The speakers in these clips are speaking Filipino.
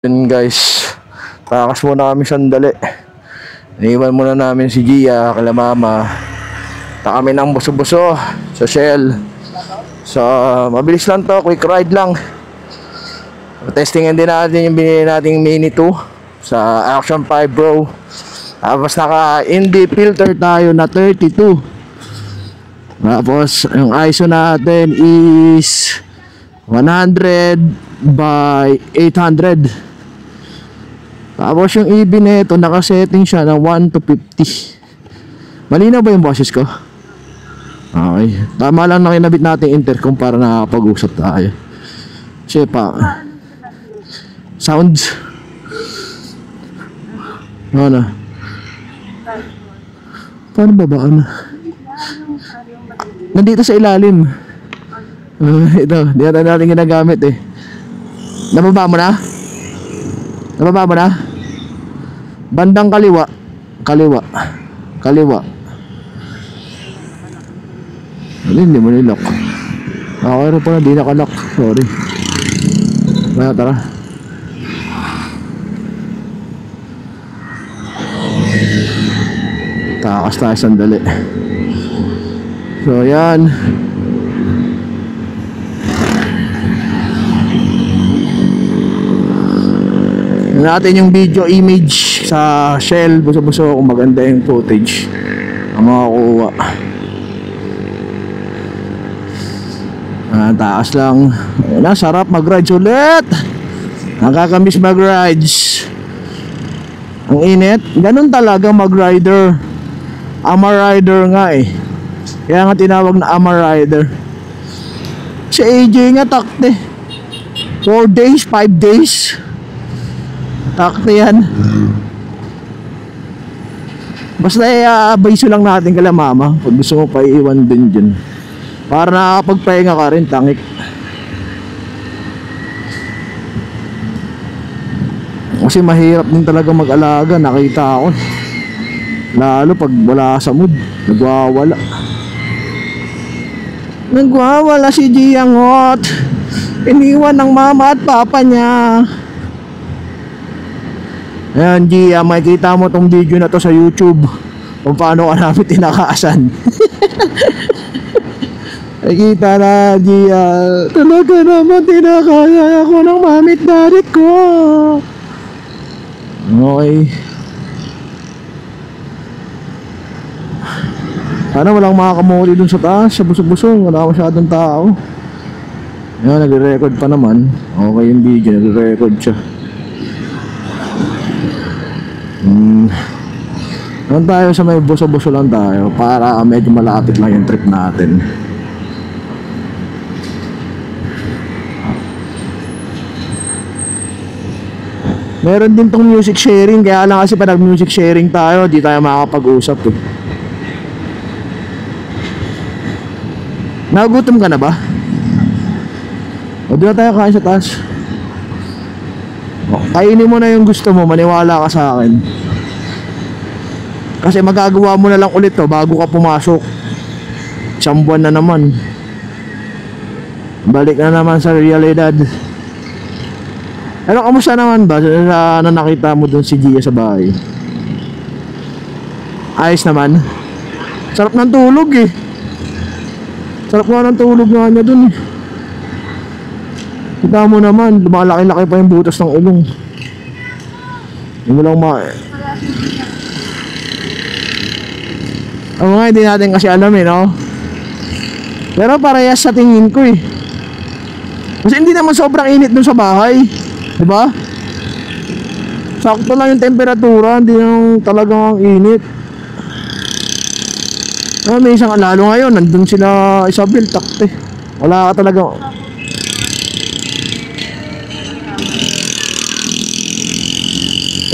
Yun guys, takas muna kami sandali. Iniwan muna namin si Gia kala mama. Ta kami ng buso-buso sa Shell. So mabilis lang to, quick ride lang. Testingin din natin yung binili nating Mini 2 sa Action 5 Pro. Tapos naka ND filter tayo na 32. Tapos yung ISO natin is 100 by 800. Tapos yung EB nito nakasetting siya na 1 to 50. Malinaw ba yung boses ko? Okay. Tama lang na kinabit natin intercom para nakakapag-usap tayo. Kasi pa sounds ano? Paano ba? Nandito sa ilalim. Ito, di natin ginagamit eh. Nababa mo na? Nababa mo na? Bandang kaliwa. Kaliwa. Hindi mo nilock. Okay rin pala, di nakalock. Sorry. Tara. Takas tayo sandali. So yan. Natin yung video image sa Shell, buso-buso kung maganda yung footage ang makakuha. Taas lang. Sarap mag-rides ulit. Nakakamiss mag-rides. Ang init. Ganun talaga mag-rider. Ama rider nga eh. Kaya nga tinawag na Ama rider. Si AJ nga takte 4 days, 5 days takte yan. Basta i-abayso lang natin kala mama pag gusto mo pa iiwan din dyan para nakakapagpahinga ka rin, tangik. Kasi mahirap din talaga mag-alaga, nakita ako. Lalo pag wala sa mood, nagwawala si Giangot. Iniwan ng mama at papa niya. Ayan Gia, makikita mo tong video na to sa YouTube kung paano ka namin tinakasan. Nakikita na Gia, talaga naman tinakaya ako ng mamit darit ko. Okay. Sana walang makakamuli dun sa taas, sa busog-busog, wala masyadong tao. Ayan, nagre-record pa naman. Okay yung video, nagre-record siya. Doon tayo sa may buso-buso lang tayo para medyo malapit lang yung trip natin. Meron din tong music sharing, kaya lang kasi pag music sharing tayo, di tayo makakapag-usap eh. Nagutom ka na ba? O doon na tayo kain sa taas. Kainin mo na yung gusto mo, maniwala ka sa akin. Kasi magagawa mo na lang ulit to bago ka pumasok. Isang buwan na naman. Balik na naman sa realidad. Ano, kamusta naman ba sa nakita mo dun si Gia sa bahay? Ayos naman. Sarap ng tulog eh. Sarap nga ng tulog nga niya dun eh. Kita mo naman, lumalaki-laki pa yung butas ng ilong. Hindi mo lang nga, hindi natin kasi alam eh, no? Pero parehas sa tingin ko eh. Kasi hindi naman sobrang init dun sa bahay, diba? Sakto lang yung temperatura, hindi naman talagang init. May isang lalo ngayon, nandun sila Isabel, takte. Wala ka talaga.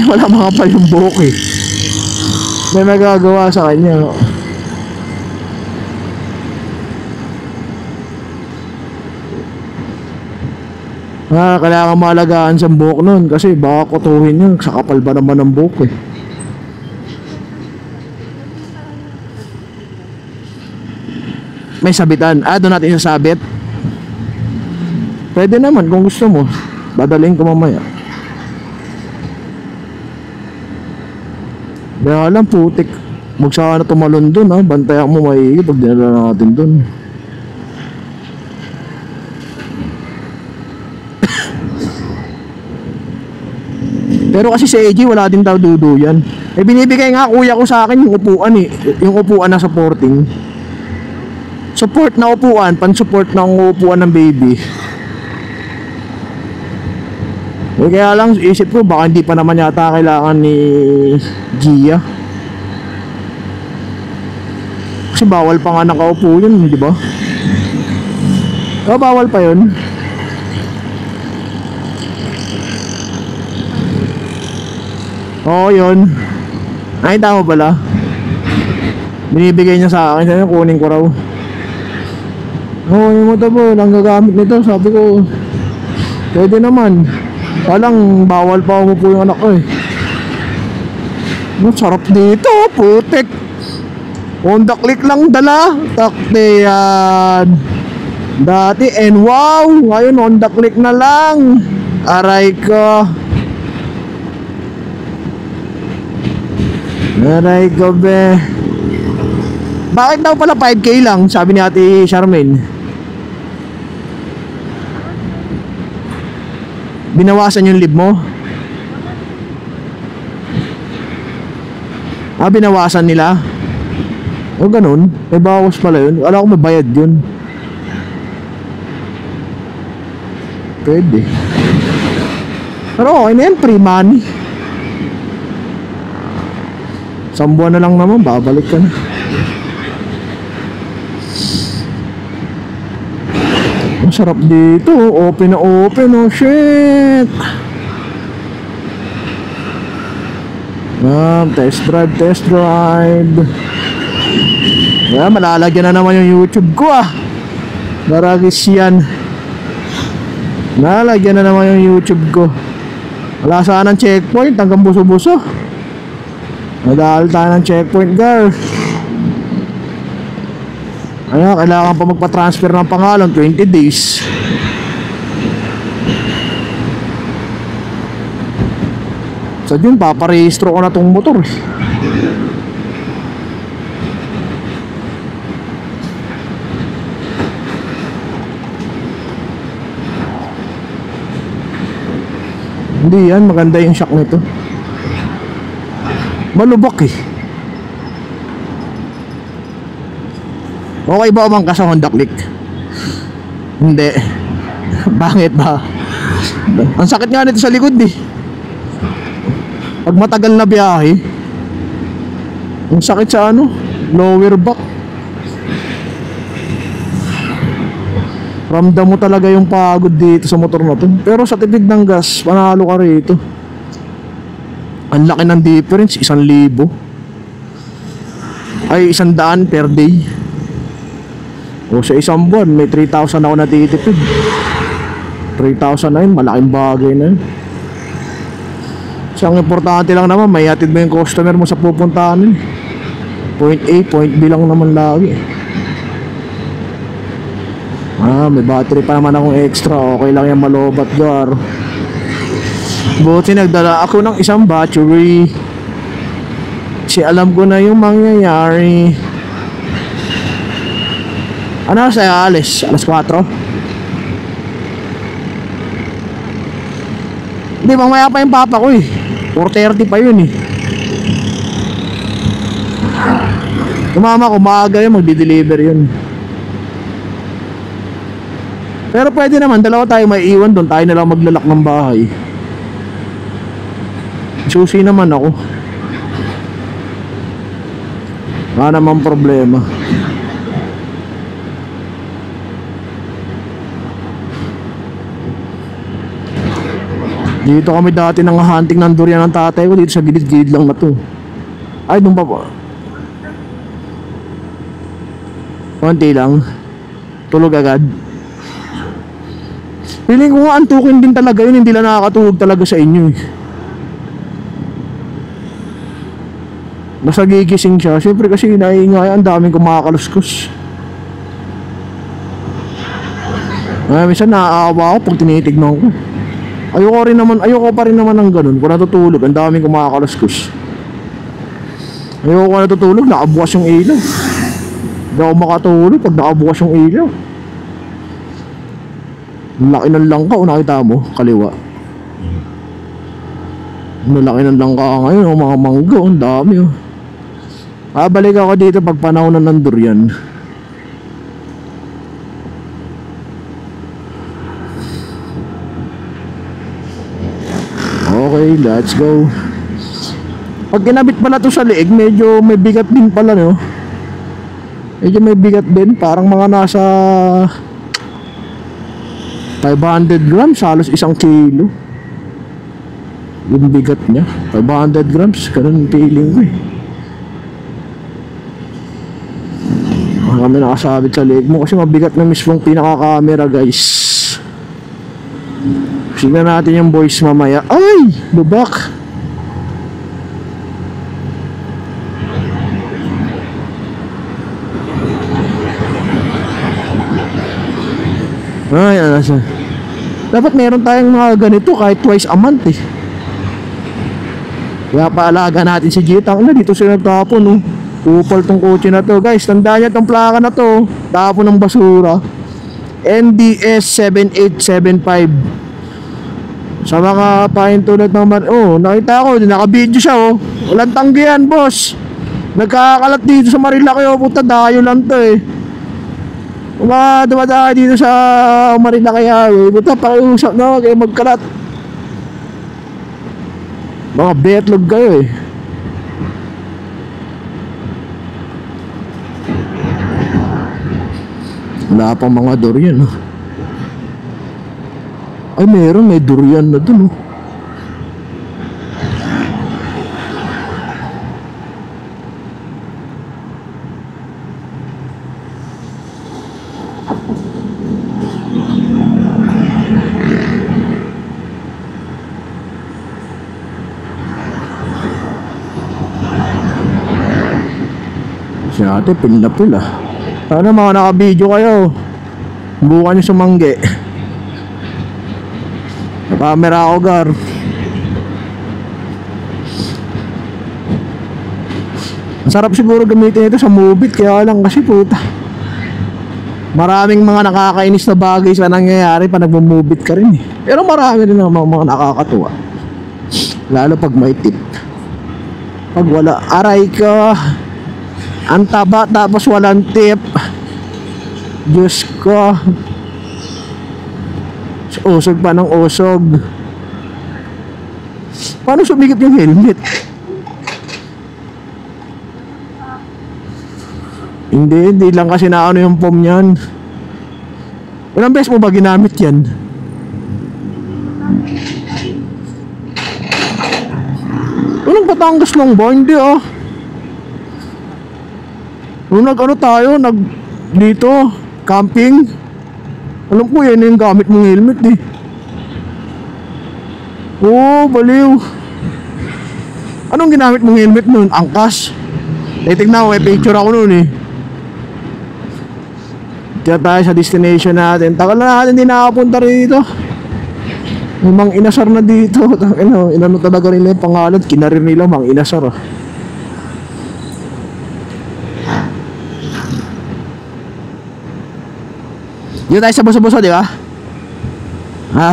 Wala mga pa yung buhok eh. May magagawa sa kanya. Kailangan maalagaan sa buhok nun kasi baka kutuhin yun. Sa kapal ba naman ng buhok eh. May sabitan. Doon natin sasabit. Pwede naman kung gusto mo. Dadalhin ko mamaya. Kaya lang putik. Magsaka na tumalon dun ha. Bantayan mo maigi pag dinala natin dun. Pero kasi si AJ wala din daw duduyan. Eh binibigay nga kuya ko sa akin yung upuan eh. Yung upuan na supporting. Support na upuan, pan-support na upuan ng baby. Eh kaya lang isip ko baka hindi pa naman yata kailangan ni Gia. Kasi bawal pa nga nakaupo yun, di ba? Oh, bawal pa yun. Oo, yun. Ay, tama pala. Binibigay niya sa akin. Sabi, kunin ko raw. Oo, yung mo ito po. Ang gagamit nito. Sabi ko, pwede naman. Walang bawal pa umupo yung anak ko eh. Sarap dito. Putik. Honda Click lang dala. Takte yan. Dati, and wow. Ngayon, Honda Click na lang. Aray ko. Aray ko be. Bakit daw pala 5K lang? Sabi ni Ate Charmaine. Binawasan yung lib mo? Ah, binawasan nila? O ganun? May bawas pala yun. Alam ko may bayad yun. Pwede. Pero okay na yan, free money. Isang buwan na lang naman, babalik ka na. Ang sarap dito, open na open, oh shit. Test drive. Malalagyan na naman yung YouTube ko ah. Daragis yan. Malalagyan na naman yung YouTube ko. Wala saan ang checkpoint, hanggang buso-buso. Nadahal tayo ng checkpoint, girl. Ayan, kailangan pa magpa-transfer ng pangalan, 20 days. So yun, paparehistro ko na tong motor. Hindi yan, maganda yung shock nito. Malubak eh. Okay ba umangka sa Honda Click? Hindi. Bakit ba? Ang sakit nga nito sa likod eh. Pag matagal na biyahe, ang sakit sa ano, lower back. Ramdam mo talaga yung pagod dito sa motor na to. Pero sa tipid ng gas, panalo ka rito. Ang laki ng difference, 1,000. Ay, 100 per day. O sa isang buwan, may 3,000 ako natitipid. 3,000 na yun, malaking bagay na yun. So ang importante lang naman, may hatid mo yung customer mo sa pupuntahan yun. Point A, point B lang naman lagi. May battery pa naman akong extra. Okay lang yung malobat gar. Buti nagdala ako ng isang battery. Kasi alam ko na yung mangyayari. Ano sa alis? Alas 4? Hindi, mamaya pa yung papa ko eh. 4:30 pa yun eh. Yung mama ko maaga yun, magdi-deliver yun. Pero pwede naman, dalawa tayo may iwan doon. Tayo na lang maglalak ng bahay. Susi naman ako. Wala namang problema. Dito kami dati nang hunting ng durian ng tatay ko. Dito sa gilid-gilid lang na to. Ay, doon pa po. Konti lang. Tulog agad. Feeling ko nga antukin din talaga yun. Hindi lang nakakatulog talaga sa inyo eh. Basta gigising siya. Siyempre kasi naingay, ang daming kumakaluskus. Minsan naaawa ako pag tinitignan ko. Ayoko pa rin naman ng ganun. Kung natutulog, ang daming kumakaluskus. Ayoko na natutulog, nakabukas yung ilaw. Hindi ako makatulog pag nakabukas yung ilaw. Laki ng langka, o nakita mo, kaliwa. Malaki ng langka ngayon, o mga mangga, ang dami oh. Balik ako dito pag panahon na ng durian. Okay, let's go. Pag kinabit pala to sa leeg, medyo may bigat din pala, no? Medyo may bigat din, parang mga nasa 500 grams, halos 1 kilo. Yung bigat niya, 500 grams, ganun feeling ko eh. Kami nakasabit sa leeg mo kasi mabigat na mismong pinaka-camera, guys. Tingnan natin yung boys mamaya. Ay! Lubak! Ay, ano siya. Dapat meron tayong mga ganito kahit twice a month eh. Kaya paalaga natin si Jitang na dito sila nagtapon oh. Upal tong kotse na to, guys. Tandaan niya tong plaka na to. Tapon ng basura. NDS 7875. Sa mga pahintulad ng nakita ko, naka-video siya oh. Walang tanggihan, boss. Nagkakalat dito sa Marilaki oh. Puta, dayo lang to eh. Dumadaan dito sa Marilaki highway. Puta, pakiusap na kayo magkalat. Mga betlog kayo eh. Wala pang mga durian oh. Ay meron, may durian na dun oh. Si ate pil na pil ah. Sana mga naka-video kayo, bukan nyo sumangge. Camera ako, gar. Masarap siguro gamitin ito sa Move It, kaya lang kasi puta, maraming mga nakakainis na bagay sa nangyayari pa nagmo-Move It ka rin eh. Pero marami rin naman mga nakakatuwa, lalo pag may tip. Pag wala, aray ka, ang taba tapos walang tip. Diyos ko, usog pa ng usog. Paano sumigip yung helmet? Hindi lang kasi naano yung foam niyan. Ilang beses mo ba ginamit yan? Walang Batangas lang ba? Hindi ah. Nung tayo, dito, camping. Alam ko yan yung gamit mong helmet eh. Oo, baliw. Anong ginamit mong helmet nun? Angkas? Tignan ko, may picture ako nun eh. Kaya tayo sa destination natin. Tagal na natin din nakapunta rito. May Mang Inasar na dito. Inano talaga nila yung pangalan. Kinarir nila Mang Inasar ah. Dito tayo sa buso-buso, di ba? Ha?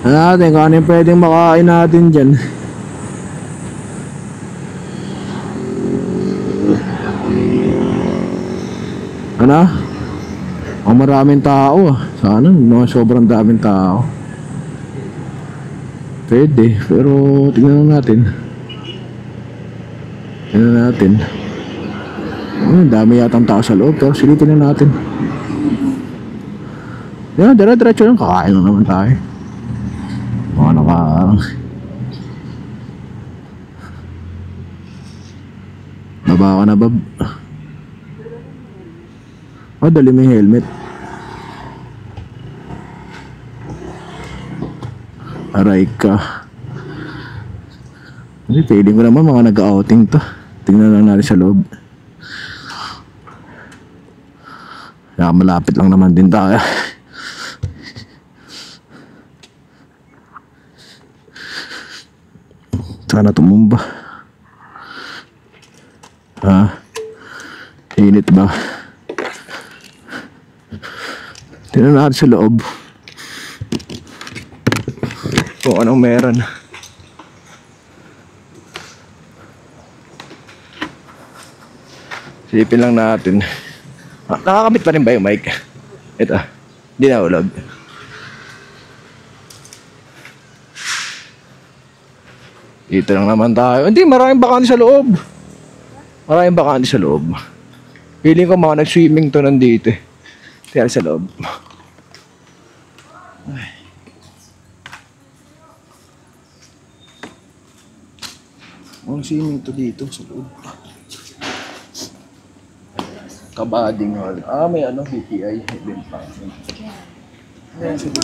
Ano natin, kung ano yung pwedeng makain natin dyan. Ano? Ang maraming tao ah. Sana, sobrang daming tao. Pwede, pero tingnan natin. Tingnan natin. Dami yatang tao sa loob, pero silipin na natin. Yan, dire-diretso lang, kakain lang naman tayo. Mga baba ka na, bab. Dali mo yung helmet. Aray ka. Hindi, feeling ko naman mga nag-outing to. Tingnan lang natin sa loob. Kaya malapit lang naman din tayo. Sana tumumba. Ha? Init ba? Tingnan natin sa loob kung anong meron. Silipin lang natin. Nakakamit pa rin ba yung mic? Ito. Hindi na ulog. Dito lang naman tayo. Hindi, maraming bakante sa loob. Maraming bakante sa loob. Feeling ko mga nag-swimming to nandito eh. Kaya sa loob. Ay. Mga swimming to dito sa loob. Kabading hall. May BPI. Event pa. Ayan, sige.